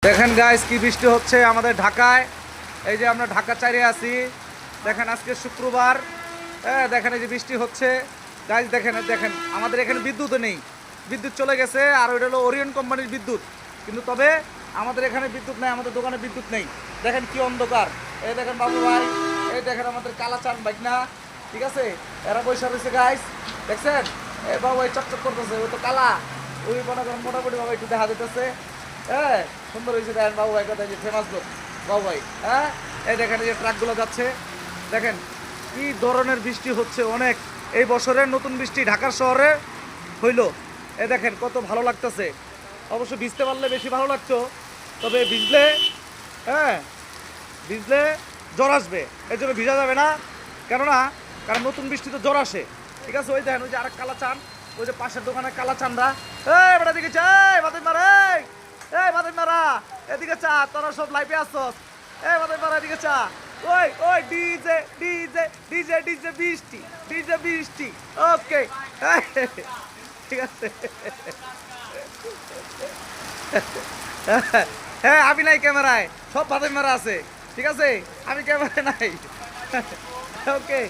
দেখেন গাইস কি বৃষ্টি হচ্ছে আমাদের ঢাকায়। এই যে আমরা ঢাকা চাইরে আছি, দেখেন আজকে শুক্রবার। হ্যাঁ দেখেন এই যে বৃষ্টি হচ্ছে গাইস। দেখেন দেখেন আমাদের এখানে বিদ্যুৎও নেই, বিদ্যুৎ চলে গেছে। আর ওইটা হলো ওরিয়ন কোম্পানির বিদ্যুৎ, কিন্তু তবে আমাদের এখানে বিদ্যুৎ নেই, আমাদের দোকানে বিদ্যুৎ নেই। দেখেন কি অন্ধকার। এই দেখেন বাবু ভাই, এই দেখেন আমাদের কালাচান বাইক না, ঠিক আছে, এরা বৈশা রয়েছে গাইস, দেখছেন? এই বাবু ভাই চকচক করতেছে, ওই তো কালা, ওই মনে করেন মোটামুটি বাবা একটু দেখা যেতেছে। হ্যাঁ সুন্দর হয়েছে দেখেন বাবু ভাই, কথা যে ফেমাস লোক বাবু ভাই। হ্যাঁ এই দেখেন এই যে ট্রাকগুলো যাচ্ছে, দেখেন কি ধরনের বৃষ্টি হচ্ছে অনেক। এই বছরের নতুন বৃষ্টি ঢাকার শহরে হইলো। এ দেখেন কত ভালো লাগতেছে। অবশ্য ভিজতে পারলে বেশি ভালো লাগতো, তবে ভিজলে হ্যাঁ ভিজলে জ্বর আসবে, এর জন্য ভিজা যাবে না। কেননা কারণ নতুন বৃষ্টিতে জ্বর আসে, ঠিক আছে? ওই দেখেন ওই যে আরেক কালা চান, ওই যে পাশের দোকানে কালা চানরা, এই বেটা দিকে চা, বাতিল মারা, এই বাতিল মারা, এদিকে চা, তোরা সব লাইভে আসছস, এই বাতিল মারা এদিকে চা। ওই ওই ডিজে ডিজে ডিজে ডিজে বৃষ্টি, ডিজে বৃষ্টি, ওকে ঠিক আছে। হ্যাঁ আমি নাই ক্যামেরায়, সব বাতিল মারা আছে, ঠিক আছে? আমি ক্যামেরায় নাই, ওকে।